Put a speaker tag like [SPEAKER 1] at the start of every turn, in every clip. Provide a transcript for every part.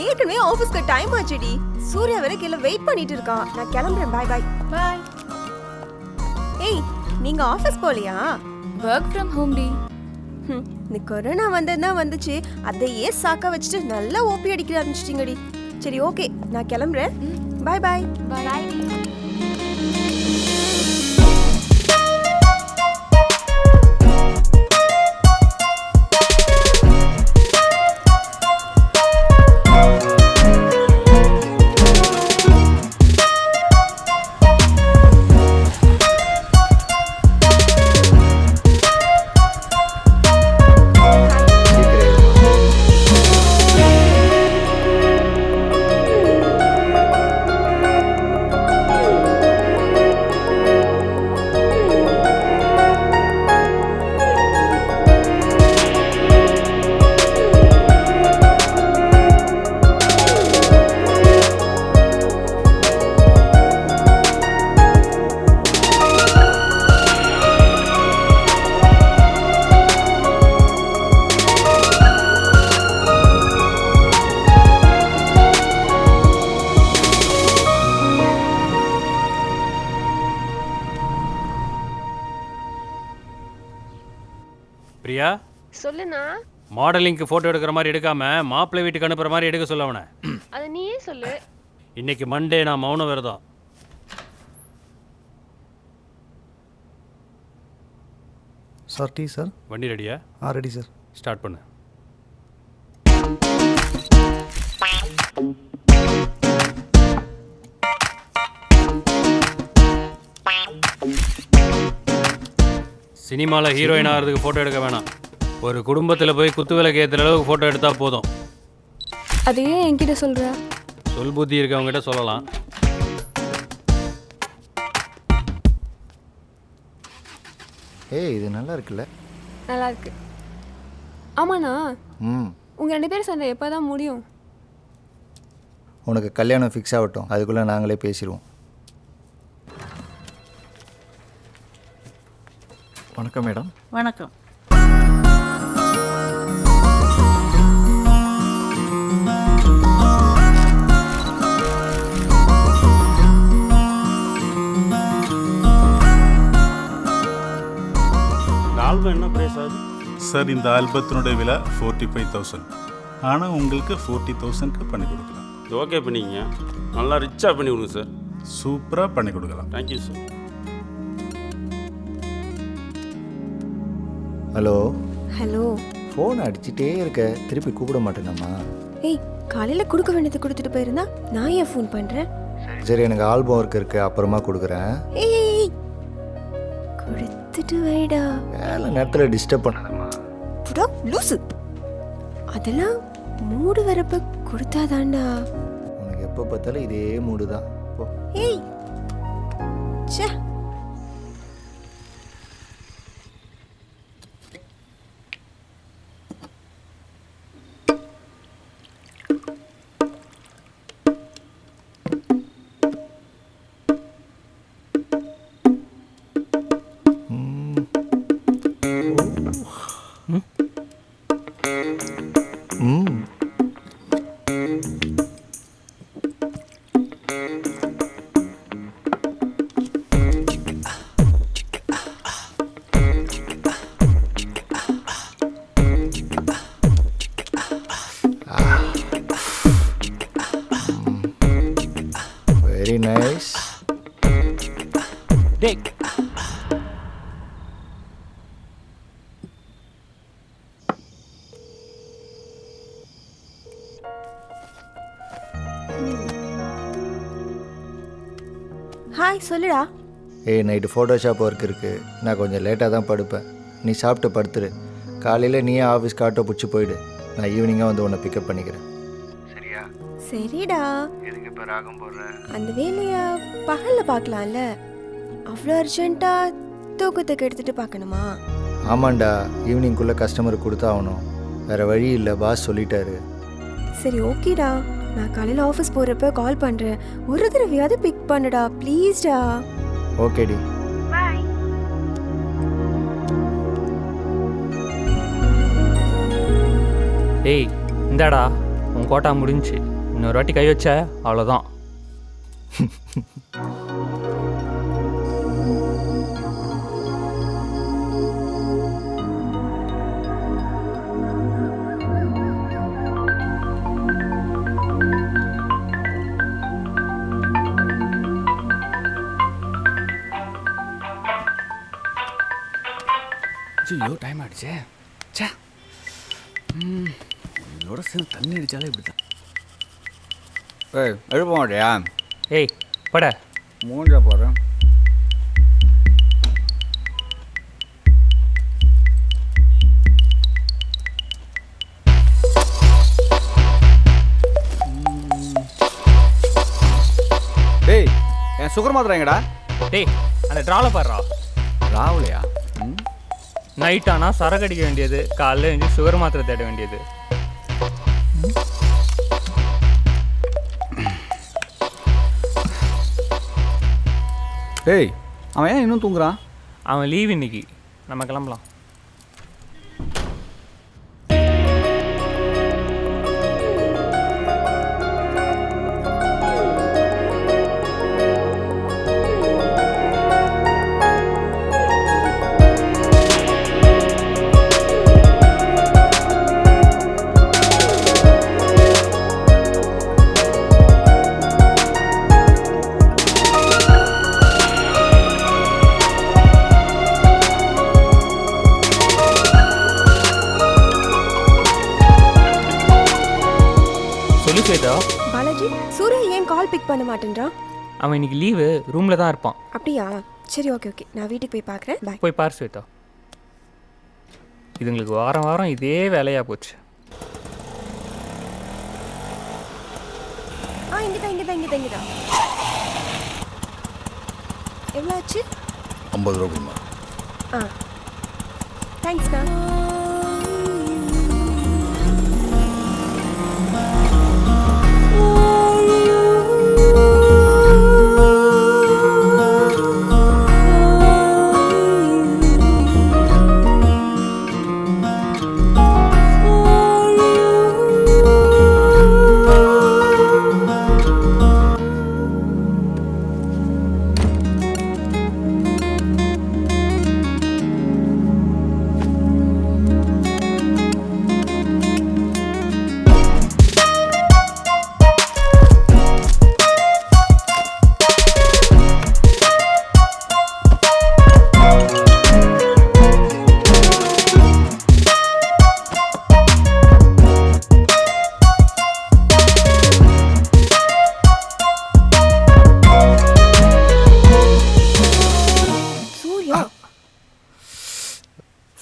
[SPEAKER 1] ஏற்கனவே ஆபீஸ்க்கு டைம் ஆச்சுடி. சூர்யா வேற கீழ வெயிட் பண்ணிட்டு இருக்கான். நான் கிளம்புறேன். Bye bye.
[SPEAKER 2] பாய்.
[SPEAKER 1] ஏய், நீங்க ஆபீஸ் போலியா?
[SPEAKER 2] வர்க் ஃப்ரம் ஹோம் டி.
[SPEAKER 1] இந்த கொரோனா வந்ததுனா வந்துச்சு. அதையே சாக்கா வச்சுட்டு நல்லா ஓபி அடிக்க ஆரம்பிச்சிட்டீங்கடி. சரி ஓகே, நான் கிளம்புறேன். Bye bye.
[SPEAKER 2] பாய் டி.
[SPEAKER 3] பிரியா,
[SPEAKER 4] சொல்லுண்ணா.
[SPEAKER 3] மாடலிங்க்கு ஃபோட்டோ எடுக்கிற மாதிரி எடுக்காம மாப்பிள்ளை வீட்டுக்கு அனுப்புற மாதிரி எடுக்க சொல்ல அவனை.
[SPEAKER 4] அதை நீயே சொல்லு.
[SPEAKER 3] இன்னைக்கு மண்டே, நான் மௌன விரதம்.
[SPEAKER 5] Sir tea sir.
[SPEAKER 3] வண்டி ரெடியா?
[SPEAKER 5] Ready sir.
[SPEAKER 3] ஸ்டார்ட் பண்ணு. சினிமாவில் ஹீரோயின் ஆகிறதுக்கு ஃபோட்டோ எடுக்க வேணாம். ஒரு குடும்பத்தில் போய் குத்து விளக்கு ஏற்றுற அளவுக்கு ஃபோட்டோ எடுத்தால் போதும்.
[SPEAKER 2] அதையே என்கிட்ட சொல்ற?
[SPEAKER 3] சொல் புத்தி இருக்கவங்ககிட்ட சொல்லலாம்.
[SPEAKER 5] இது நல்லா இருக்குல்ல?
[SPEAKER 2] நல்லா இருக்கு. ஆமாண்ணா, உங்கள் 2 பேர் சண்டை எப்போ தான் முடியும்?
[SPEAKER 5] உனக்கு கல்யாணம் ஃபிக்ஸ் ஆகட்டும், அதுக்குள்ளே நாங்களே பேசிடுவோம். வணக்கம் மேடம்.
[SPEAKER 6] வணக்கம்.
[SPEAKER 7] ஆல்பம் என்ன பிரைஸ் ஆகுது
[SPEAKER 8] சார்? இந்த ஆல்பத்தினுடைய விலை 45,000. ஆனால் உங்களுக்கு 40,000க்கு பண்ணி கொடுக்கலாம்.
[SPEAKER 7] இது ஓகே பண்ணிங்க. நல்லா ரிச்சாக பண்ணி கொடுங்க சார்.
[SPEAKER 8] சூப்பராக பண்ணி கொடுக்கலாம்.
[SPEAKER 7] Thank you sir.
[SPEAKER 5] Hello.
[SPEAKER 1] Hello.
[SPEAKER 5] Phone அடிச்சுட்டே இருக்க, திருப்பி கூப்பிட மாட்டேனம்மா.
[SPEAKER 1] ஏய், காலையில் கொடுக்க வேண்டியது கொடுத்துட்டு போயிருந்தா நான் ஏன் ஃபோன் பண்ணுறேன்?
[SPEAKER 5] சரி, எனக்கு ஆல்பம் ஒர்க் இருக்கு, அப்புறமா கொடுக்குறேன்.
[SPEAKER 1] ஏய், கொடுத்துட்டு வைடா.
[SPEAKER 5] வேலை நேரத்தில் டிஸ்டர்ப் பண்ணாதம்மா.
[SPEAKER 1] புடா லூசு. அதெல்லாம் மூடு வரப்ப கொடுத்தாதாண்டா.
[SPEAKER 5] உனக்கு எப்போ பார்த்தாலும் இதே மூடு தான்.
[SPEAKER 1] ஏய், ச்சே.
[SPEAKER 5] Very nice.
[SPEAKER 3] Dick.
[SPEAKER 1] ஹாய், சொல்லுடா.
[SPEAKER 5] நைட்டு ஃபோட்டோஷாப் ஒர்க் இருக்குது, நான் கொஞ்சம் லேட்டாக தான் படுப்பேன். நீ சாப்பிட்டு படுத்துரு. காலையில் நீயே ஆஃபீஸ்க்கு ஆட்டோ பிடிச்சி போயிடு. நான் ஈவினிங்காக வந்து உன்னை பிக்கப் பண்ணிக்கிறேன். சரியா?
[SPEAKER 1] சரிடா.
[SPEAKER 5] எதுக்கு இப்போ ராகம் போடுறேன்?
[SPEAKER 1] அந்த வேலையை பகலில் பார்க்கலாம்ல. அவ்வளோ அர்ஜென்ட்டாக தூக்கத்துக்கு எடுத்துகிட்டு பார்க்கணுமா?
[SPEAKER 5] ஆமாண்டா, ஈவினிங்குள்ளே கஸ்டமருக்கு கொடுத்தாகணும். வேறு வழி இல்லை, பாஸ் சொல்லிட்டாரு.
[SPEAKER 1] சரி ஓகேடா, நான் காலையில் ஆஃபீஸ் போகிறப்ப கால் பண்ணுறேன். ஒரு தடவையாவது பிக் பண்ணுடா ப்ளீஸ்டா.
[SPEAKER 5] ஓகேடி.
[SPEAKER 1] பாய்.
[SPEAKER 9] ஏய், இந்தாடா உன்
[SPEAKER 3] கோட்டா முடிஞ்சுச்சு. இன்னொரு வாட்டி கை வச்ச அவ்வளோதான்.
[SPEAKER 6] ஐயோ டைம் ஆகிடுச்சே. சே இதோட சேர்ந்து தண்ணி அடித்தாலே இப்படி தான். ஏய் எழுப்ப மாட்டியா?
[SPEAKER 3] ஏய் பட
[SPEAKER 6] மூஞ்சா போகிறேன். டேய் என் சுகர் மாத்திரம் எங்கடா?
[SPEAKER 3] டேய் அந்த ட்ராவில் பாடுறா.
[SPEAKER 6] ராவுலையா?
[SPEAKER 3] நைட் ஆனால் சரக்கு அடிக்க வேண்டியது, காலைல எழுந்து சுகர் மாத்திரை தேட வேண்டியது.
[SPEAKER 6] டேய் அவன் ஏன் இன்னும் தூங்குறான்?
[SPEAKER 3] அவன் லீவ் இன்னைக்கு. நம்ம கிளம்பலாம்.
[SPEAKER 1] பாலாஜி, சூர்யா ஏன் கால் பிக் பண்ண மாட்டேன்றான்?
[SPEAKER 3] அவன் இன்னைக்கு லீவு, ரூமில் தான் இருப்பான்.
[SPEAKER 1] அப்படியா? சரி, ஓகே ஓகே, நான் வீட்டுக்கு போய் பார்க்குறேன். பாய்.
[SPEAKER 3] போய் பார் ஸ்வேதா. இதுங்களுக்கு வாரம் வாரம் இதே வேலையாக போச்சு.
[SPEAKER 1] இங்கதான். எவ்வளோ ஆச்சு?
[SPEAKER 5] 50 ரூபா கொடுமா.
[SPEAKER 1] தேங்க்ஸ்ண்ணா.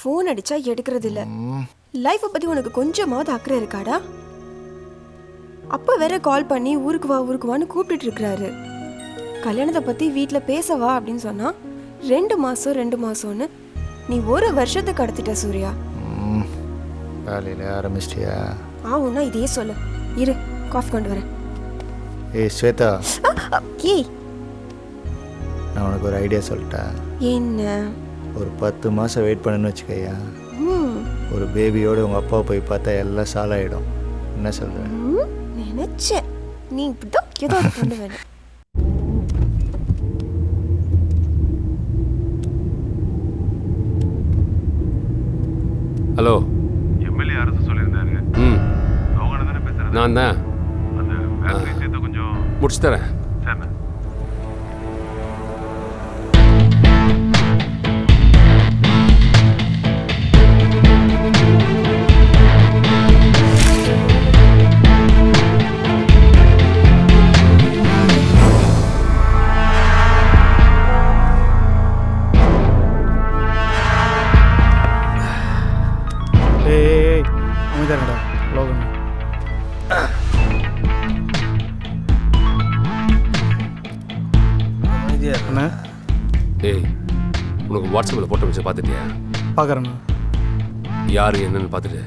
[SPEAKER 1] ஃபோன் அடிச்சா எடுக்கிறது இல்ல. லைஃப்பை பத்தி உனக்கு கொஞ்சமாவது அக்கறை இருக்காடா? அப்பா வேற கால் பண்ணி ஊருக்கு வான்னு கூப்பிட்டுட்டு இருக்கிறாரு. கல்யாணத்தை பத்தி வீட்டில் பேசவா அப்படின்னு சொன்னா 2 மாசம்னு நீ 1 வருஷத்தை கடத்திட்ட சூர்யா.
[SPEAKER 5] காலையில் ஆரம்பிச்சிட்டியா?
[SPEAKER 1] ஆவுன்னா இதே சொல்லு. இரு, காஃபி கொண்டு வரேன்.
[SPEAKER 5] ஏய் ஸ்வேதா,
[SPEAKER 1] ஏய்
[SPEAKER 5] நான் உனக்கு ஒரு ஐடியா சொல்லிட்டேன்.
[SPEAKER 1] என்ன?
[SPEAKER 5] ஒரு 10 மாதம் வெயிட் பண்ணுன்னு வச்சுக்கையா, ஒரு பேபியோடு உங்கள் அப்பாவை போய் பார்த்தா எல்லாம் சாலாயிடும். என்ன சொல்கிறேன்?
[SPEAKER 1] நினைச்சேன் நீ இப்படிதான் ஏதோ பண்ண வேணும்.
[SPEAKER 9] ஹலோ,
[SPEAKER 10] எம்எல்ஏ அரசு சொல்லியிருந்தாரு. அவங்க தானே பேசுறேன்.
[SPEAKER 9] நான் தான்.
[SPEAKER 10] அந்த வேலை விஷயத்தை கொஞ்சம்
[SPEAKER 9] முடிச்சு தரேன்.
[SPEAKER 10] சரிண்ணா.
[SPEAKER 9] ஏய், உனக்கு வாட்ஸ்அப்பில் போட்டோ வச்சு பார்த்துட்டியா?
[SPEAKER 11] பார்க்குறேண்ணா.
[SPEAKER 9] யார் என்னன்னு பார்த்துட்டு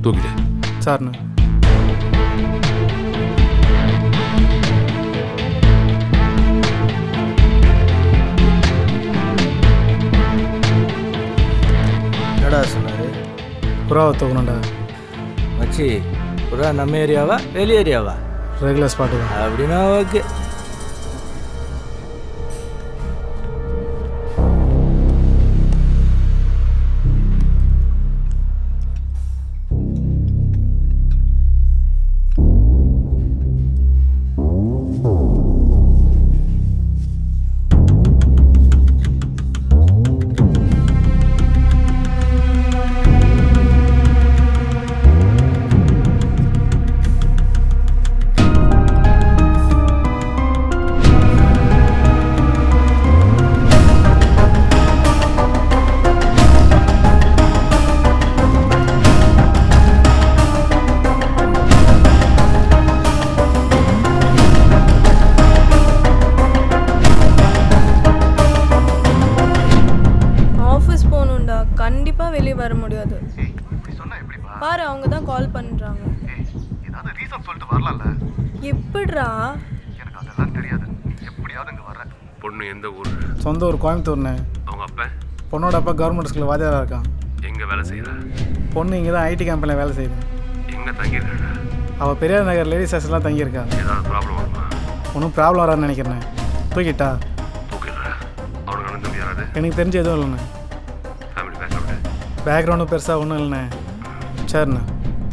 [SPEAKER 9] தூக்கிட்டு.
[SPEAKER 11] சார்ண்ணா.
[SPEAKER 5] என்னடா சொன்னார்?
[SPEAKER 11] புறாவை தூக்கணும்டா.
[SPEAKER 6] வச்சு புறா நம்ம ஏரியாவா வெளி ஏரியாவா?
[SPEAKER 11] ரெகுலர் ஸ்பாட்டு தான்.
[SPEAKER 6] அப்படின்னா ஓகே.
[SPEAKER 12] கண்டிப்பாக வெளியே வர முடியாது. பாரு அவங்க தான் கால் பண்ணுறாங்க.
[SPEAKER 10] ஏதாவது ரீசன் சொல்லிட்டு வரலாம்ல.
[SPEAKER 12] எப்படிடா?
[SPEAKER 10] எனக்கு அதெல்லாம் தெரியாது. எப்படியாவது இங்கே வர.
[SPEAKER 9] பொண்ணு எந்த ஊர்?
[SPEAKER 11] சொந்த ஊர் கோயம்புத்தூர்ண்ணே.
[SPEAKER 9] அவங்க அப்பா?
[SPEAKER 11] பொண்ணோட அப்பா கவர்மெண்ட் ஸ்கூலில் வாத்தியாராக இருக்கான்.
[SPEAKER 9] எங்கே வேலை செய்கிறா?
[SPEAKER 11] பொண்ணு இங்கே தான் ஐடி கம்பெனியில் வேலை செய்யுது.
[SPEAKER 9] எங்கே தங்கியிருக்காங்க?
[SPEAKER 11] அவள் பெரியார் நகர் லேடிஸ் ஹாஸ்டல்லாம் தங்கியிருக்கா.
[SPEAKER 9] ஏதாவது ப்ராப்ளம் வருமா?
[SPEAKER 11] ஒன்றும் ப்ராப்ளம் வராதுன்னு நினைக்கிறேன். தூக்கிட்டா?
[SPEAKER 9] தூக்கிடுறா. அவனுக்கு அண்ணன் தம்பி யாராவது?
[SPEAKER 11] எனக்கு தெரிஞ்ச எதுவும் இல்லைண்ணே.
[SPEAKER 9] Family background?
[SPEAKER 11] பேக்ரவுண்டும் பெருசாக ஒன்றும் இல்லைண்ணே. சரிண்ணே.